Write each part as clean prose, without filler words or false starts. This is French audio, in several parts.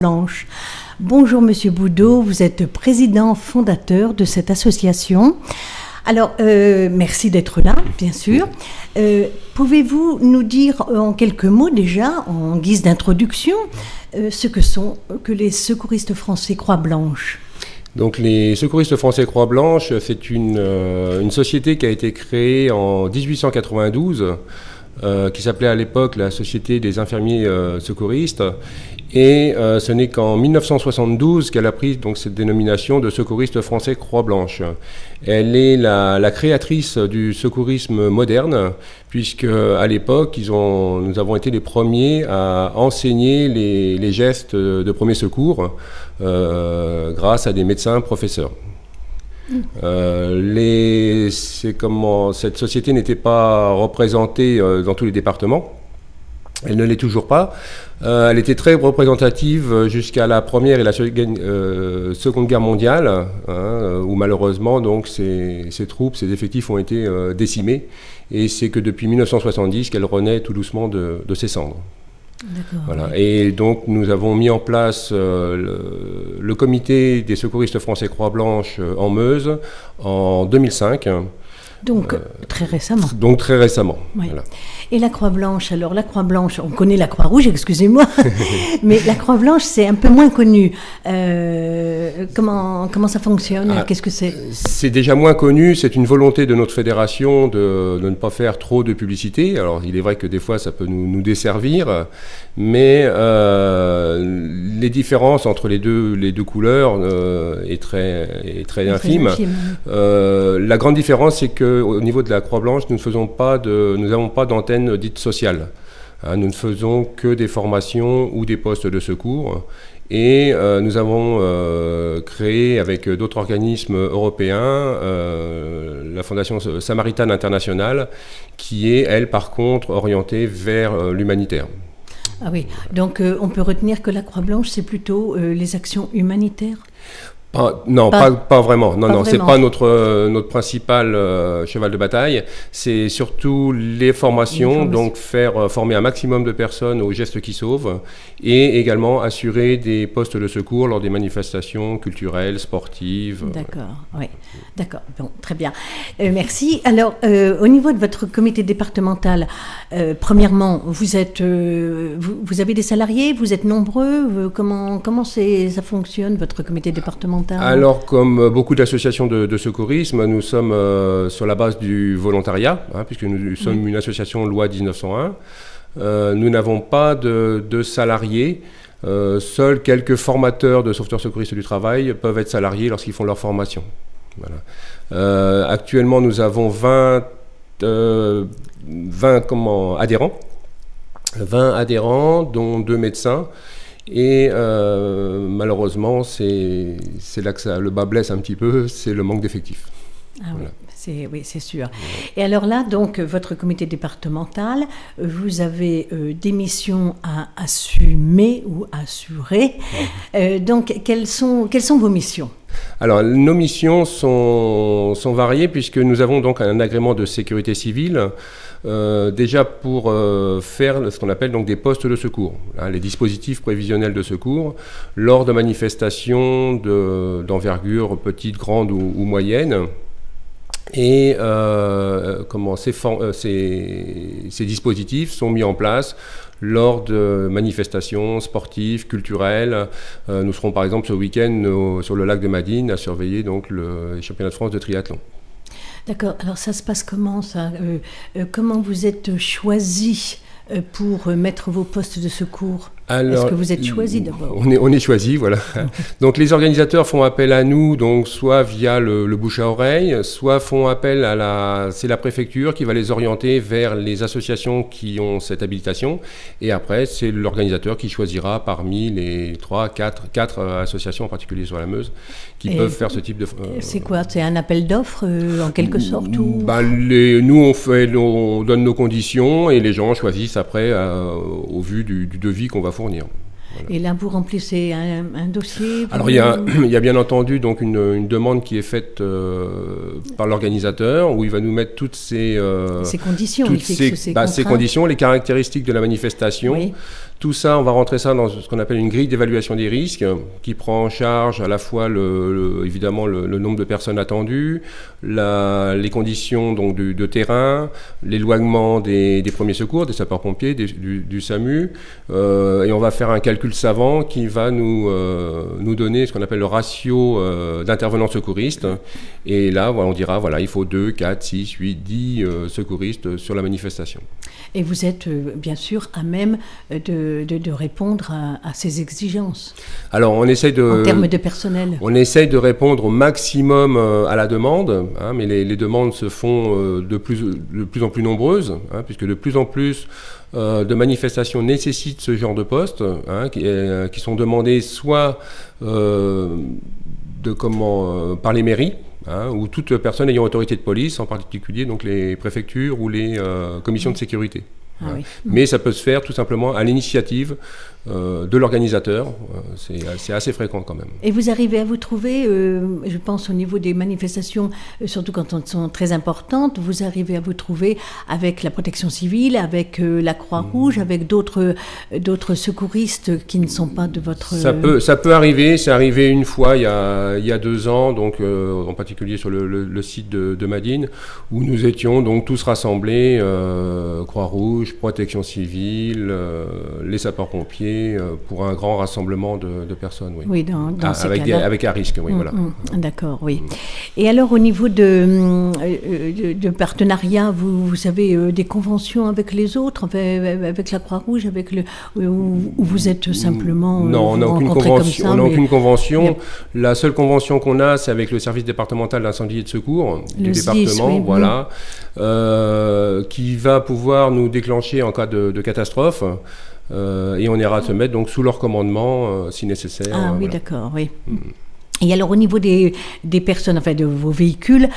Blanche. Bonjour Monsieur Boudot, vous êtes président fondateur de cette association. Alors, merci d'être là, bien sûr. Pouvez-vous nous dire en quelques mots déjà, en guise d'introduction, ce que sont que les secouristes français Croix-Blanche ? Donc les secouristes français Croix-Blanche, c'est une société qui a été créée en 1892, qui s'appelait à l'époque la Société des infirmiers secouristes. Et ce n'est qu'en 1972 qu'elle a pris donc cette dénomination de secouriste français Croix-Blanche. Elle est la créatrice du secourisme moderne, puisque à l'époque, nous avons été les premiers à enseigner les gestes de premier secours grâce à des médecins professeurs. Cette société n'était pas représentée dans tous les départements. Elle ne l'est toujours pas. Elle était très représentative jusqu'à la Première et la Seconde Guerre mondiale, où malheureusement donc ces troupes, ces effectifs ont été décimés. Et c'est que depuis 1970 qu'elle renaît tout doucement de ses cendres. D'accord. Voilà. Et donc nous avons mis en place le comité des secouristes français Croix-Blanche en Meuse en 2005. Donc très récemment. Donc très récemment. Oui. Voilà. Et la Croix-Blanche, alors la Croix-Blanche, on connaît la Croix-Rouge, excusez-moi, mais la Croix-Blanche c'est un peu moins connu. Comment ça fonctionne ? Qu'est-ce que c'est ? C'est déjà moins connu, c'est une volonté de notre fédération de ne pas faire trop de publicité. Alors il est vrai que des fois ça peut nous desservir, mais les différences entre les deux couleurs est très infime. La grande différence c'est qu'au niveau de la Croix-Blanche, nous n'avons pas d'antenne dite sociale. Nous ne faisons que des formations ou des postes de secours. Et nous avons créé avec d'autres organismes européens la Fondation Samaritaine Internationale, qui est, elle, par contre, orientée vers l'humanitaire. Ah oui, donc on peut retenir que la Croix-Blanche, c'est plutôt les actions humanitaires ? Pas vraiment. Non, c'est pas notre principal cheval de bataille. C'est surtout les formations, donc faire former un maximum de personnes aux gestes qui sauvent, et également assurer des postes de secours lors des manifestations culturelles, sportives. D'accord, oui, d'accord. Bon, très bien. Merci. Alors, au niveau de votre comité départemental, premièrement, vous avez des salariés, vous êtes nombreux. Comment ça fonctionne votre comité départemental ? Alors, comme beaucoup d'associations de secourisme, nous sommes sur la base du volontariat, puisque nous sommes une association loi 1901. Nous n'avons pas de salariés. Seuls quelques formateurs de sauveteurs secouristes du travail peuvent être salariés lorsqu'ils font leur formation. Voilà. Actuellement, nous avons 20 adhérents. 20 adhérents, dont 2 médecins. Et malheureusement, c'est là que le bas blesse un petit peu, c'est le manque d'effectifs. Ah voilà. Oui, c'est sûr. Et alors là, donc, votre comité départemental, vous avez des missions à assumer ou assurer. Donc, quelles sont vos missions ? Alors, nos missions sont variées, puisque nous avons donc un agrément de sécurité civile, déjà pour faire ce qu'on appelle donc des postes de secours, les dispositifs prévisionnels de secours, lors de manifestations d'envergure petite, grande ou moyenne. Et ces dispositifs sont mis en place lors de manifestations sportives, culturelles. Nous serons par exemple ce week-end sur le lac de Madine à surveiller donc les championnats de France de triathlon. D'accord. Alors ça se passe comment ça ? Comment vous êtes choisi pour mettre vos postes de secours ? Alors, est-ce que vous êtes choisi d'abord ? On est choisi, voilà. Donc les organisateurs font appel à nous, donc soit via le bouche à oreille, soit font appel c'est la préfecture qui va les orienter vers les associations qui ont cette habilitation. Et après, c'est l'organisateur qui choisira parmi les 4 associations, en particulier sur la Meuse, qui peuvent faire ce type de... C'est quoi ? C'est un appel d'offres, en quelque sorte ou... Nous, on donne nos conditions et les gens choisissent après, au vu du devis qu'on va fournir. Voilà. Et là, vous remplissez un dossier. Alors, il y a bien entendu donc une demande qui est faite par l'organisateur, où il va nous mettre toutes ces conditions, ces conditions, les caractéristiques de la manifestation. Oui. Tout ça, on va rentrer ça dans ce qu'on appelle une grille d'évaluation des risques qui prend en charge à la fois évidemment le nombre de personnes attendues, les conditions donc de terrain, l'éloignement des premiers secours, des sapeurs-pompiers, du SAMU, et on va faire un calcul savant qui va nous donner ce qu'on appelle le ratio d'intervenants secouristes. Et là, voilà, on dira, voilà, il faut 2, 4, 6, 8, 10 secouristes sur la manifestation. Et vous êtes bien sûr à même de répondre à ces exigences. Alors, on essaye en termes de personnel. On essaye de répondre au maximum à la demande, hein, mais les demandes se font de plus en plus nombreuses, hein, puisque de plus en plus de manifestations nécessitent ce genre de postes, hein, qui sont demandés soit par les mairies, hein, ou toute personne ayant autorité de police, en particulier donc les préfectures ou les commissions de sécurité. Ah, oui. Mais ça peut se faire tout simplement à l'initiative de l'organisateur. C'est assez fréquent quand même. Et vous arrivez à vous trouver, je pense au niveau des manifestations, surtout quand elles sont très importantes, vous arrivez à vous trouver avec la protection civile, avec la Croix-Rouge, avec d'autres secouristes qui ne sont pas de votre... Ça peut arriver. C'est arrivé une fois il y a 2 ans, donc en particulier sur le site de Madine, où nous étions donc tous rassemblés, Croix-Rouge, protection civile, les sapeurs-pompiers, pour un grand rassemblement de personnes. Oui, oui dans ces cas-là. Avec un risque, oui, voilà. D'accord, oui. Et alors, au niveau de partenariat, vous avez des conventions avec les autres, avec la Croix-Rouge, où vous êtes simplement... Non, on n'a aucune convention. Aucune convention. La seule convention qu'on a, c'est avec le service départemental d'incendie et de secours du département, oui. Voilà, qui va pouvoir nous déclencher en cas de catastrophe. Et on ira se mettre donc sous leur commandement si nécessaire. Ah oui, voilà. D'accord, oui. Et alors au niveau des personnes, enfin de vos véhicules,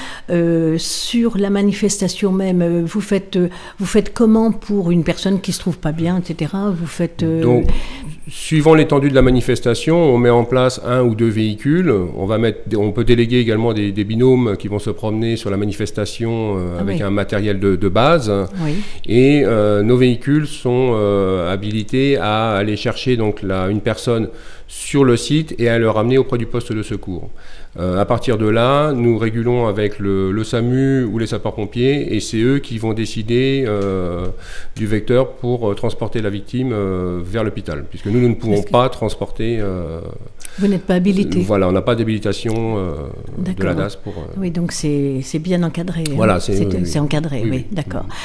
sur la manifestation même, vous faites comment pour une personne qui se trouve pas bien, etc. Vous faites... Donc, suivant l'étendue de la manifestation, on met en place 1 ou 2 véhicules. On peut déléguer également des binômes qui vont se promener sur la manifestation avec un matériel de base. Oui. Et nos véhicules sont habilités à aller chercher donc une personne sur le site et à le ramener auprès du poste de secours. À partir de là, nous régulons avec le SAMU ou les sapeurs-pompiers et c'est eux qui vont décider du vecteur pour transporter la victime vers l'hôpital, puisque nous ne pouvons pas transporter... Vous n'êtes pas habilité. Voilà, on n'a pas d'habilitation de la DAS pour... Oui, donc c'est bien encadré. Voilà, c'est encadré, oui, d'accord. Oui.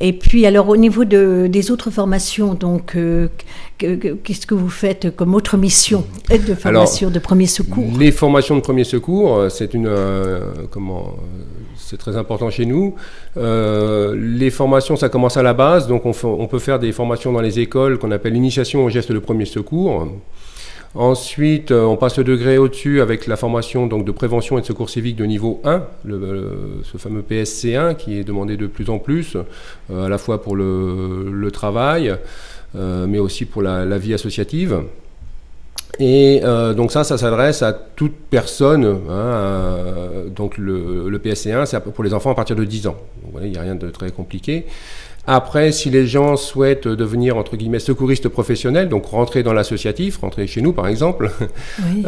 Et puis alors au niveau des autres formations, donc qu'est-ce que vous faites comme autre mission de formation de premier secours? Les formations de premier secours, c'est très important chez nous. Les formations, ça commence à la base, donc on peut faire des formations dans les écoles qu'on appelle l'initiation au geste de premier secours. Ensuite, on passe le degré au-dessus avec la formation donc, de prévention et de secours civique de niveau 1, ce fameux PSC1 qui est demandé de plus en plus, à la fois pour le travail, mais aussi pour la vie associative. Et donc ça s'adresse à toute personne, hein, donc le PSC1, c'est pour les enfants à partir de 10 ans. Donc, voilà, il n'y a rien de très compliqué. Après, si les gens souhaitent devenir, entre guillemets, secouristes professionnels, donc rentrer dans l'associatif, rentrer chez nous par exemple, oui.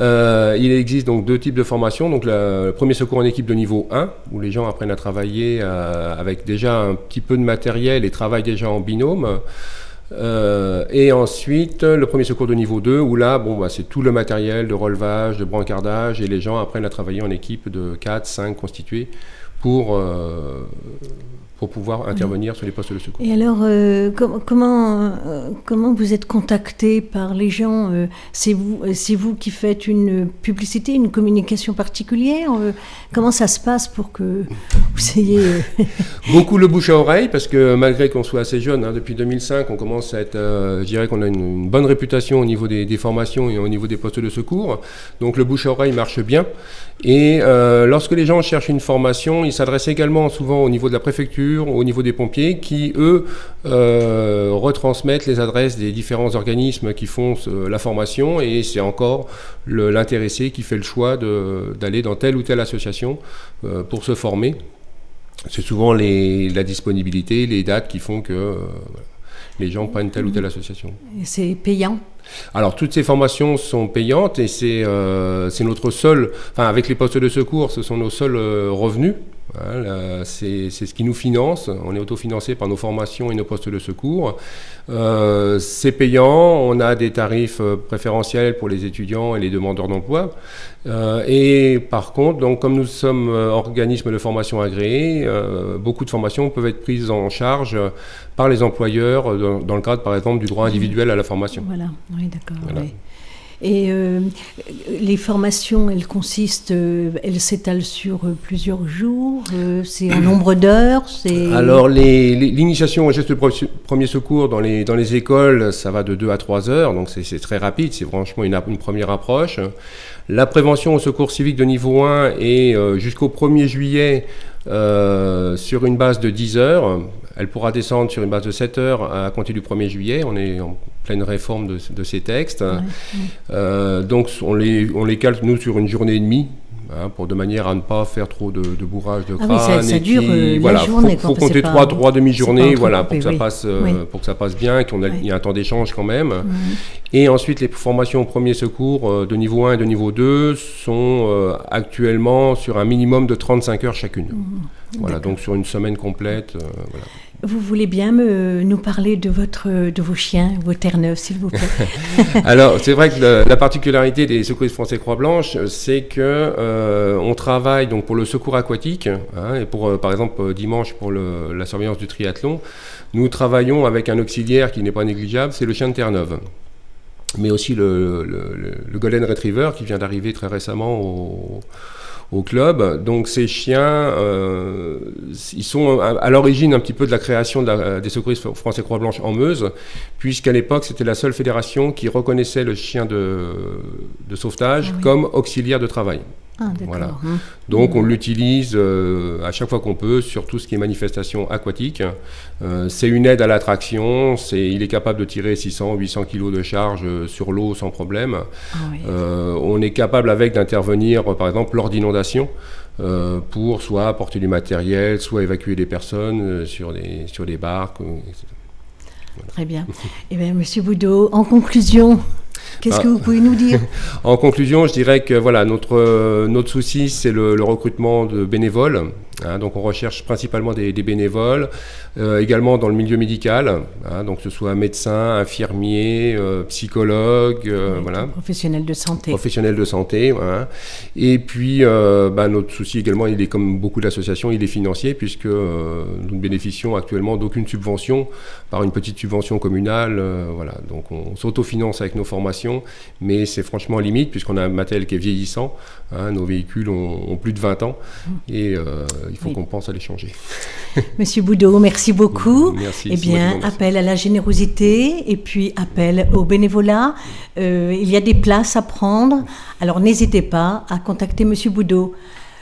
Il existe donc 2 types de formations. Donc le premier secours en équipe de niveau 1, où les gens apprennent à travailler avec déjà un petit peu de matériel et travaillent déjà en binôme. Et ensuite, le premier secours de niveau 2, où là, c'est tout le matériel de relevage, de brancardage, et les gens apprennent à travailler en équipe de 4, 5 constitués pour pouvoir intervenir sur les postes de secours. Et alors, comment vous êtes contacté par les gens? C'est vous qui faites une publicité, une communication particulière? Comment ça se passe pour que vous ayez... Beaucoup le bouche à oreille, parce que malgré qu'on soit assez jeune, hein, depuis 2005, on commence à être... je dirais qu'on a une bonne réputation au niveau des formations et au niveau des postes de secours. Donc le bouche à oreille marche bien. Et lorsque les gens cherchent une formation, ils s'adressent également souvent au niveau de la préfecture, au niveau des pompiers, qui, eux, retransmettent les adresses des différents organismes qui font la formation, et c'est encore l'intéressé qui fait le choix d'aller dans telle ou telle association pour se former. C'est souvent la disponibilité, les dates qui font que... voilà. les gens prennent telle ou telle association. Et c'est payant? Alors, toutes ces formations sont payantes et c'est notre seul... Enfin, avec les postes de secours, ce sont nos seuls revenus. Hein, c'est ce qui nous finance. On est autofinancé par nos formations et nos postes de secours. C'est payant. On a des tarifs préférentiels pour les étudiants et les demandeurs d'emploi. Et par contre, donc, comme nous sommes organisme de formation agréé, beaucoup de formations peuvent être prises en charge par les employeurs dans le cadre, par exemple, du droit individuel à la formation. Voilà, oui, d'accord. Voilà. Oui. Et les formations, elles consistent, elles s'étalent sur plusieurs jours, c'est en nombre d'heures, c'est... Alors, l'initiation au geste de premier secours dans les écoles, ça va de 2 à 3 heures, donc c'est très rapide, c'est franchement une première approche. La prévention au secours civique de niveau 1 est jusqu'au 1er juillet sur une base de 10 heures. Elle pourra descendre sur une base de 7 heures à compter du 1er juillet. On est en pleine réforme de ces textes. Ouais. Donc on les calque, nous, sur une journée et demie. Hein, de manière à ne pas faire trop de bourrage de crâne. Ah oui, ça dure la journée. Il faut compter 3 demi-journées voilà, pour que ça passe bien, qu'il y ait un temps d'échange quand même. Et ensuite, les formations au premier secours de niveau 1 et de niveau 2 sont actuellement sur un minimum de 35 heures chacune. Voilà, donc sur une semaine complète. Voilà. Vous voulez bien nous parler de vos chiens, vos Terre-Neuve, s'il vous plaît? Alors, c'est vrai que la particularité des secouristes français Croix-Blanche, c'est que on travaille donc pour le secours aquatique, hein, et pour, par exemple, dimanche pour la surveillance du triathlon, nous travaillons avec un auxiliaire qui n'est pas négligeable, c'est le chien de Terre-Neuve. Mais aussi le Golden Retriever qui vient d'arriver très récemment au club. Donc ces chiens, ils sont à l'origine un petit peu de la création des secouristes français Croix-Blanche en Meuse, puisqu'à l'époque c'était la seule fédération qui reconnaissait le chien de sauvetage comme auxiliaire de travail. Ah, voilà. Donc on l'utilise à chaque fois qu'on peut sur tout ce qui est manifestation aquatique. C'est une aide à l'attraction, il est capable de tirer 600-800 kg de charge sur l'eau sans problème. Ah, oui. On est capable d'intervenir par exemple lors d'inondations pour soit apporter du matériel, soit évacuer des personnes sur des barques, etc. Voilà. Très bien. Eh bien, Monsieur Boudot, en conclusion, qu'est-ce que vous pouvez nous dire? En conclusion, je dirais que voilà, notre souci, c'est le recrutement de bénévoles. Hein, donc on recherche principalement des bénévoles, également dans le milieu médical, hein, donc que ce soit médecin, infirmier, psychologue, voilà. Professionnels de santé. Professionnels de santé, voilà. Et puis notre souci également, il est comme beaucoup d'associations, il est financier, puisque nous ne bénéficions actuellement d'aucune subvention, par une petite subvention communale, voilà. Donc on s'autofinance avec nos formations, mais c'est franchement limite, puisqu'on a un matériel qui est vieillissant, hein, nos véhicules ont plus de 20 ans, et il faut qu'on pense à les changer. Monsieur Boudot, merci beaucoup. Merci. Eh bien, appel à la générosité et puis appel au bénévolat. Il y a des places à prendre. Alors, n'hésitez pas à contacter Monsieur Boudot.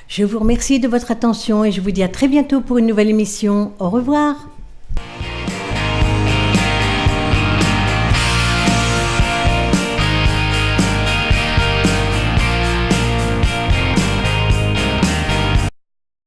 Je vous remercie de votre attention et je vous dis à très bientôt pour une nouvelle émission. Au revoir.